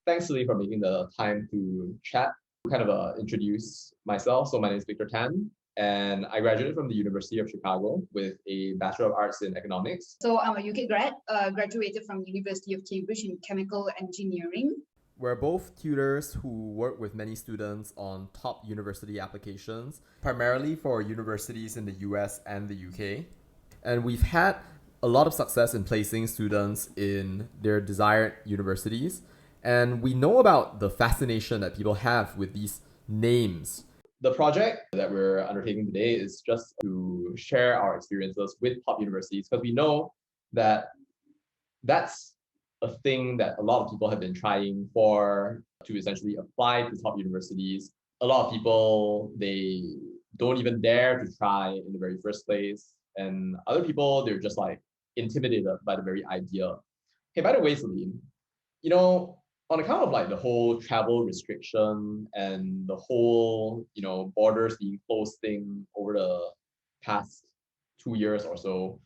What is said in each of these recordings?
Thanks, Lee, for making the time to chat. Kind of introduce myself. So my name is Victor Tan, and I graduated from the University of Chicago with a Bachelor of Arts in Economics. So I'm a UK grad, graduated from University of Cambridge in chemical engineering. We're both tutors who work with many students on top university applications, primarily for universities in the US and the UK. And we've had a lot of success in placing students in their desired universities. And we know about the fascination that people have with these names. The project that we're undertaking today is just to share our experiences with top universities because we know that that's a thing that a lot of people have been trying for to essentially apply to top universities. A lot of people, they don't even dare to try in the very first place. And other people, they're just like intimidated by the very idea. Hey, by the way, Celine, on account of like the whole travel restriction and the whole, borders being closed thing over the past 2 years or so,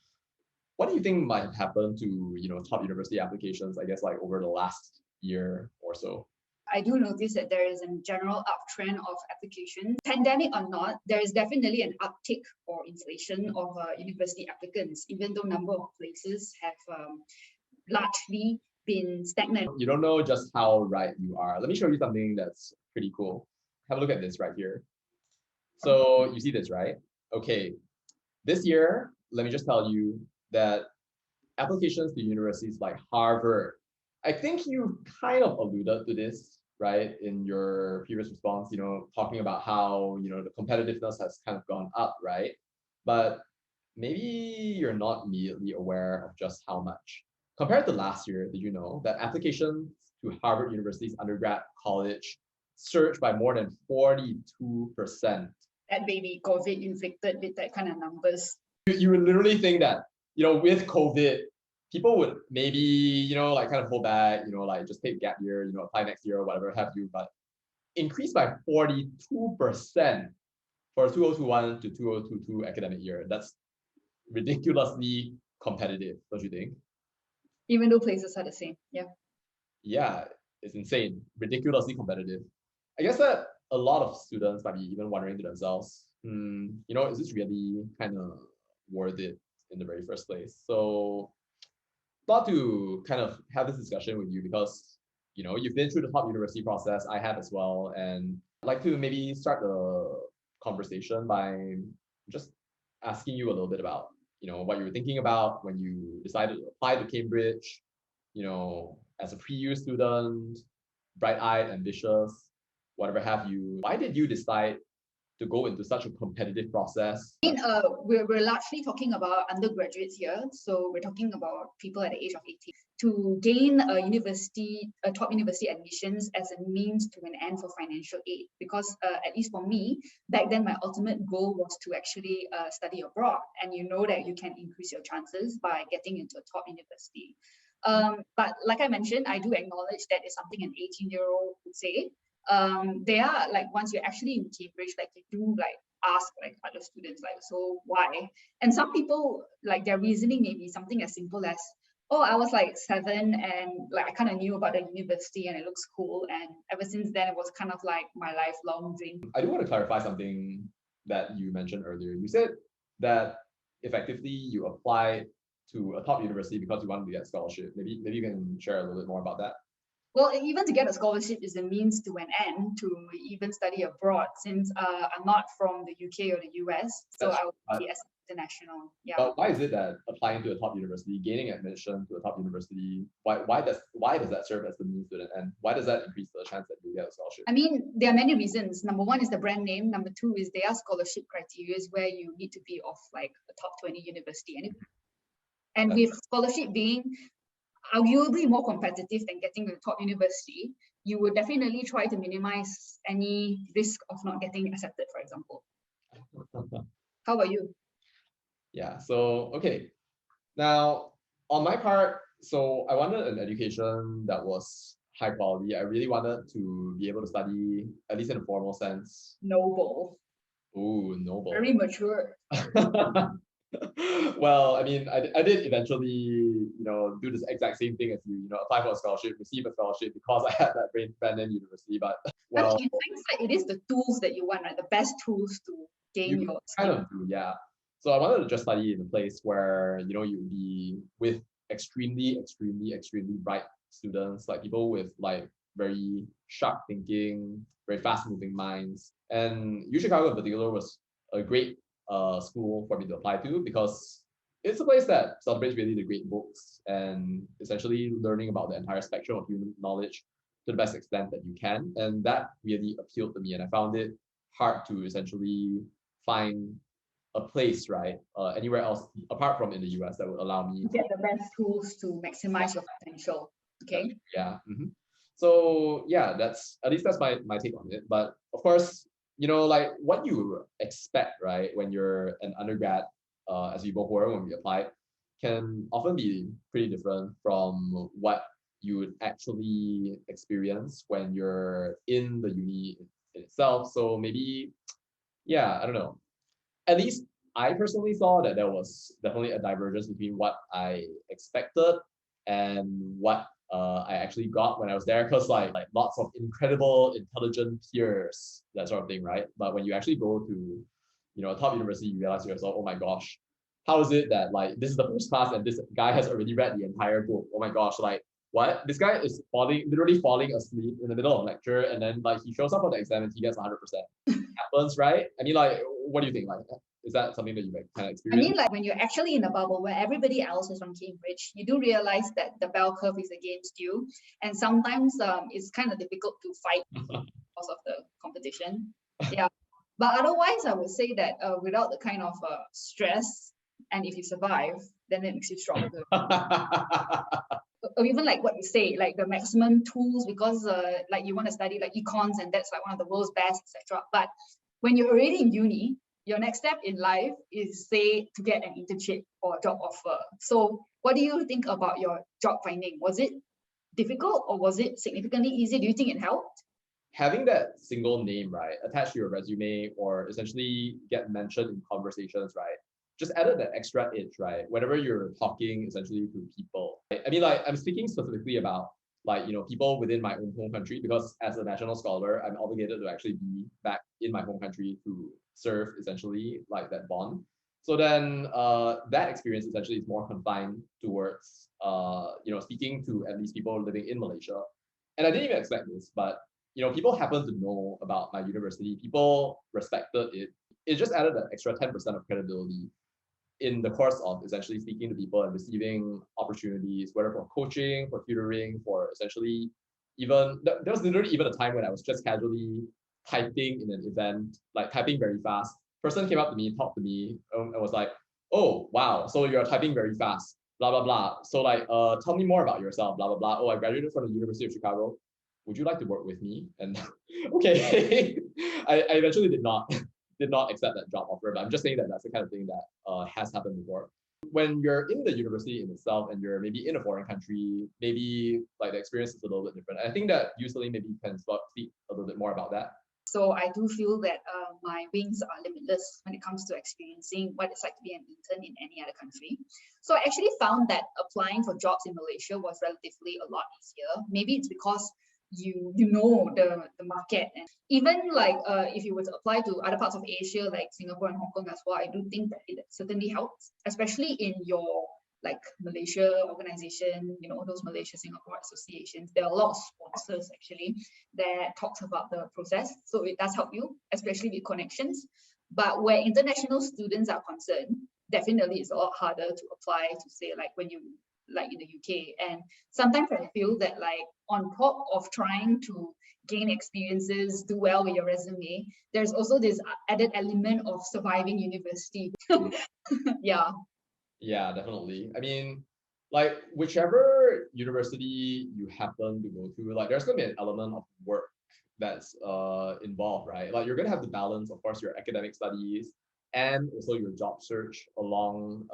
what do you think might have happened to, top university applications, I guess, like over the last year or so? I do notice that there is a general uptrend of applications. Pandemic or not, there is definitely an uptick or inflation of university applicants, even though number of places have largely been stagnant. You don't know just how right you are. Let me show you something that's pretty cool. Have a look at this right here. So you see this, right? Okay. This year, let me just tell you that applications to universities like Harvard, I think you kind of alluded to this, right, in your previous response, talking about how, the competitiveness has kind of gone up, right? But maybe you're not immediately aware of just how much. Compared to last year, did you know that applications to Harvard University's undergrad college surged by more than 42%? That baby COVID inflicted with that kind of numbers. You would literally think that, with COVID, people would maybe, like kind of hold back, like just take gap year, apply next year or whatever have you, but increased by 42% for 2021 to 2022 academic year. That's ridiculously competitive, don't you think? Even though places are the same. Yeah. Yeah, it's insane, ridiculously competitive. I guess that a lot of students might be even wondering to themselves, is this really kind of worth it in the very first place? So thought to kind of have this discussion with you because, you've been through the top university process, I have as well, and I'd like to maybe start the conversation by just asking you a little bit about, what you were thinking about when you decided to apply to Cambridge, as a pre-U student, bright-eyed, ambitious, whatever have you. Why did you decide to go into such a competitive process? We're largely talking about undergraduates here. So we're talking about people at the age of 18 to gain a top university admissions as a means to an end for financial aid. Because at least for me, back then, my ultimate goal was to actually study abroad. And you know that you can increase your chances by getting into a top university. But like I mentioned, I do acknowledge that is something an 18-year-old would say. They are like, once you're actually in Cambridge, like you do like ask like other students like, so why? And some people, like, their reasoning may be something as simple as, oh, I was like 7 and like I kind of knew about the university and it looks cool, and ever since then it was kind of like my lifelong dream. I do want to clarify something that you mentioned earlier. You said that effectively you applied to a top university because you wanted to get scholarship. Maybe you can share a little bit more about that. Well, even to get a scholarship is a means to an end to even study abroad, since I'm not from the UK or the US, so I would be as international. Yeah. But why is it that applying to a top university, gaining admission to a top university, why does that serve as the means to an end? Why does that increase the chance that you get a scholarship? I mean, there are many reasons. Number one is the brand name. Number two is there are scholarship criteria where you need to be of like a top 20 university. And with scholarship being arguably more competitive than getting to the top university, you would definitely try to minimize any risk of not getting accepted, for example. How about you? Yeah, so okay. Now, on my part, so I wanted an education that was high quality. I really wanted to be able to study, at least in a formal sense. Noble. Ooh, noble. Very mature. Well, I mean, I did eventually, do this exact same thing as you, apply for a scholarship, receive a scholarship because I had that brand name university. But, I well, mean, in hindsight, it is the tools that you want, right? The best tools to gain you your kind skill. of do, yeah. So I wanted to just study in a place where, you'd be with extremely, extremely, extremely bright students, like people with like very sharp thinking, very fast moving minds. And U Chicago in particular was a great school for me to apply to because it's a place that celebrates really the great books and essentially learning about the entire spectrum of human knowledge to the best extent that you can. And that really appealed to me. And I found it hard to essentially find a place, right, anywhere else apart from in the US that would allow me To to. get the best tools to maximize your potential. Okay. Yeah. So yeah, that's at least that's my take on it. But of course, like what you expect, right, when you're an undergrad, as we both were when we applied, can often be pretty different from what you would actually experience when you're in the uni in itself. So maybe, yeah, I don't know. At least I personally saw that there was definitely a divergence between what I expected and what I actually got when I was there. Because like lots of incredible, intelligent peers, that sort of thing, right? But when you actually go to, a top university, you realize to yourself, oh my gosh, how is it that like this is the first class and this guy has already read the entire book? Oh my gosh, like what? This guy is literally falling asleep in the middle of a lecture, and then like he shows up for the exam and he gets 100%. Happens, right? I mean, like, what do you think? Like, is that something that you've kind of I mean, experienced? like when you're actually in a bubble where everybody else is from Cambridge, you do realize that the bell curve is against you. And sometimes it's kind of difficult to fight because of the competition. Yeah. But otherwise, I would say that without the kind of stress, and if you survive, then it makes you stronger. Or even like what you say, like the maximum tools, because like you want to study like econs and that's like one of the world's best, etc. But when you're already in uni, your next step in life is say to get an internship or a job offer. So what do you think about your job finding? Was it difficult or was it significantly easy? Do you think it helped? Having that single name, right, attached to your resume or essentially get mentioned in conversations, right, just added that extra edge, right? Whenever you're talking essentially to people. I mean, like I'm speaking specifically about like, people within my own home country because as a national scholar, I'm obligated to actually be back in my home country to serve essentially like that bond. So then that experience essentially is more confined towards speaking to at least people living in Malaysia. And I didn't even expect this, but people happen to know about my university. People respected it. It just added an extra 10% of credibility in the course of essentially speaking to people and receiving opportunities, whether for coaching, for tutoring, for essentially even there was literally even a time when I was just casually typing in an event, like typing very fast. Person came up to me, talked to me, and was like, "Oh wow, so you're typing very fast." Blah blah blah. So like, tell me more about yourself. Blah blah blah. Oh, I graduated from the University of Chicago. Would you like to work with me? And okay, I eventually did not accept that job offer, but I'm just saying that that's the kind of thing that has happened before. When you're in the university in itself and you're maybe in a foreign country, maybe like the experience is a little bit different. I think that usually maybe you can speak a little bit more about that. So I do feel that my wings are limitless when it comes to experiencing what it's like to be an intern in any other country. So I actually found that applying for jobs in Malaysia was relatively a lot easier. Maybe it's because you know the market, and even like if you were to apply to other parts of Asia like Singapore and Hong Kong as well, I do think that it certainly helps, especially in your like Malaysia organization, those Malaysia Singapore associations. There are a lot of sponsors actually that talks about the process, so it does help you, especially with connections. But where international students are concerned, definitely it's a lot harder to apply to say like when you like in the UK. And sometimes I feel that like on top of trying to gain experiences, do well with your resume, there's also this added element of surviving university. Yeah. Yeah, definitely. I mean, like whichever university you happen to go to, like there's gonna be an element of work that's involved, right? Like you're gonna have to balance, of course, your academic studies and also your job search along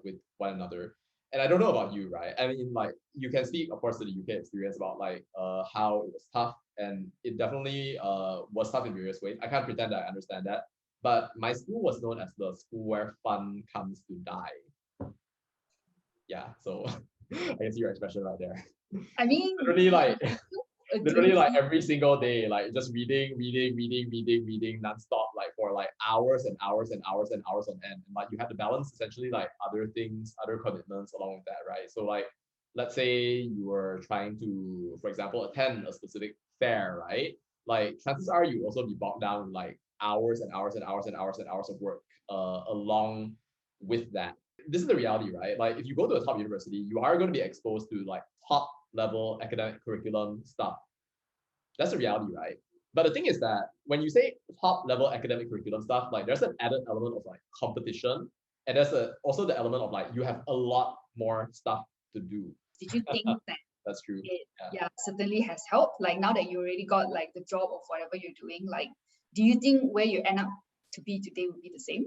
with one another. And I don't know about you, right? I mean, like you can speak, of course, to the UK experience about like how it was tough, and it definitely was tough in various ways. I can't pretend that I understand that, But my school was known as the school where fun comes to die. Yeah, so I can see your expression right there. I mean, Literally like literally against like every single day, like just reading nonstop, like for like hours and hours and hours and hours on end. And like you have to balance essentially like other things, other commitments along with that, right? So like let's say you were trying to, for example, attend a specific fair, right? Like chances are you also be bogged down in like hours and hours and hours and hours and hours of work along with that. This is the reality, right? Like if you go to a top university, you are going to be exposed to like top level academic curriculum stuff. That's the reality, right? But the thing is that when you say top level academic curriculum stuff, like there's an added element of like competition, and there's also the element of like you have a lot more stuff to do. did you think that That's true. yeah, certainly has helped? Like now that you already got like the job of whatever you're doing, like do you think where you end up to be today would be the same?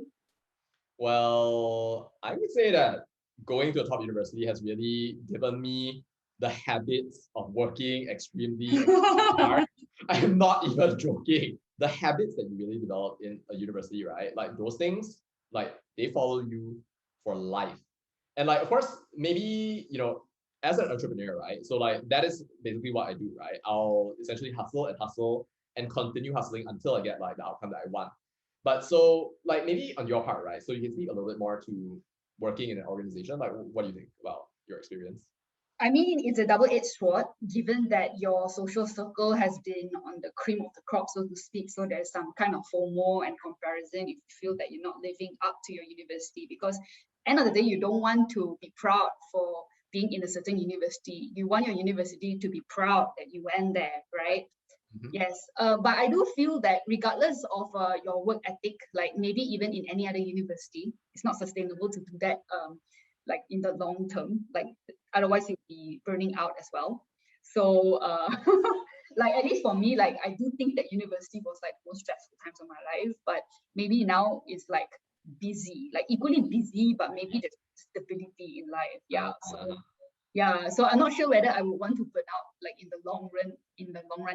Well, I would say that going to a top university has really given me the habits of working extremely hard. I am not even joking. The habits that you really develop in a university, right? Like those things, like they follow you for life. And like, of course, maybe, as an entrepreneur, right? So like that is basically what I do, right? I'll essentially hustle and continue hustling until I get like the outcome that I want. But so like maybe on your part, right? So you can speak a little bit more to working in an organization. Like what do you think about your experience? I mean, it's a double-edged sword, given that your social circle has been on the cream of the crop, so to speak. So there's some kind of FOMO and comparison if you feel that you're not living up to your university. Because end of the day, you don't want to be proud for being in a certain university. You want your university to be proud that you went there, right? Mhm. Yes, but I do feel that regardless of your work ethic, like maybe even in any other university, it's not sustainable to do that like in the long term. Like otherwise you'll be burning out as well. So like at least for me, like I do think that university was like the most stressful times of my life, but maybe now it's like busy, like equally busy, but maybe there's stability in life. Yeah. So yeah, so I'm not sure whether I would want to burn out like in the long run,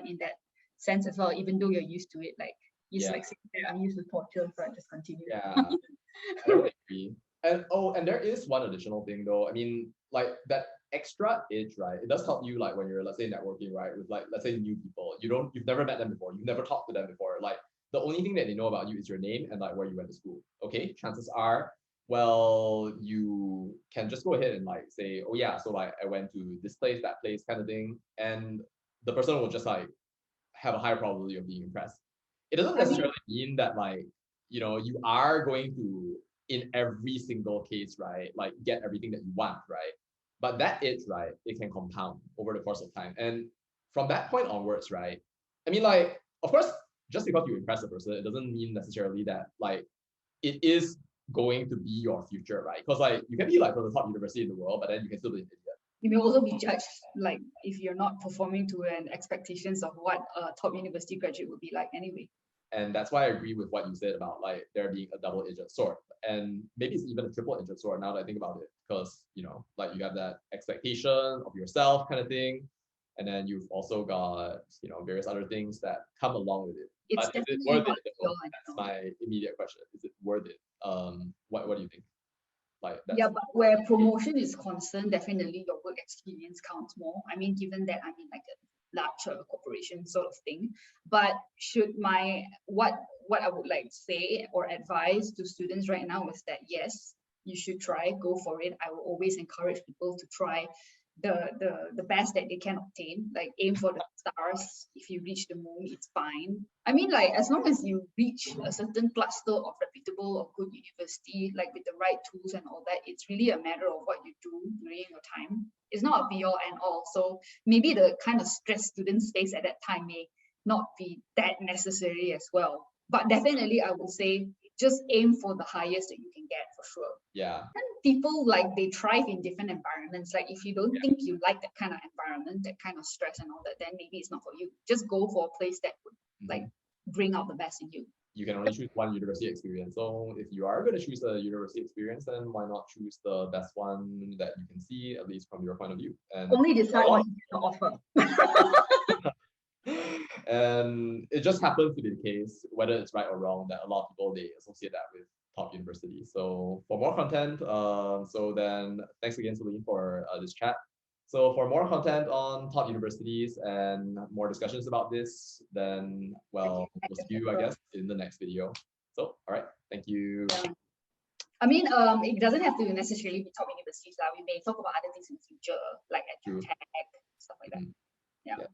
in that sense as well, even though you're used to it. Like it's Yeah. like I'm used to torture, so I just continue. Yeah, I don't agree. And there is one additional thing though. I mean, like that extra edge, right? It does help you like when you're, let's say, networking, right? With like, let's say, new people. You've never met them before, you've never talked to them before. Like the only thing that they know about you is your name and like where you went to school. Okay, chances are, well, you can just go ahead and like say, oh yeah, so like I went to this place, that place, kind of thing, and the person will just like have a higher probability of being impressed. It doesn't necessarily mean that like, you are going to, in every single case, right, like get everything that you want, right? But that itch, right, it can compound over the course of time. And from that point onwards, right, I mean, like, of course, just because you impress a person, it doesn't mean necessarily that like it is going to be your future, right? Because like you can be like from the top university in the world, but then you can still be an idiot. You may also be judged like if you're not performing to an expectations of what a top university graduate would be like anyway. And that's why I agree with what you said about like there being a double-edged sword. And maybe it's even a triple-edged sword now that I think about it. Because, like you have that expectation of yourself kind of thing. And then you've also got, various other things that come along with it. It's but is it definitely worth not it? pure, That's my immediate question. Is it worth it? What do you think? Like yeah, but where promotion is concerned, definitely your work experience counts more. I mean, given that I'm in like a large corporation sort of thing. But should what I would like to say or advise to students right now is that yes, you should try, go for it. I will always encourage people to try the best that they can obtain. Like aim for the stars. If you reach the moon, it's fine. I mean, like as long as you reach a certain cluster of reputable or good university, like with the right tools and all that, it's really a matter of what you do during your time. It's not a be all and all. So maybe the kind of stress students face at that time may not be that necessary as well. But definitely, I would say just aim for the highest that you can get for sure. Yeah. And people like they thrive in different environments. Like if you don't think you like that kind of environment, that kind of stress and all that, then maybe it's not for you. Just go for a place that would like bring out the best in you. You can only choose one university experience. So if you are going to choose a university experience, then why not choose the best one that you can see, at least from your point of view? And only decide what you can offer. And it just happens to be the case, whether it's right or wrong, that a lot of people, they associate that with top universities. So for more content, so then thanks again, Celine, for this chat. So for more content on top universities and more discussions about this, then, well, we'll see you, I guess, in the next video. So, all right, thank you. I mean, it doesn't have to necessarily be top universities. We may talk about other things in the future, like True. edtech, stuff like that. Mhm. Yeah. Yeah.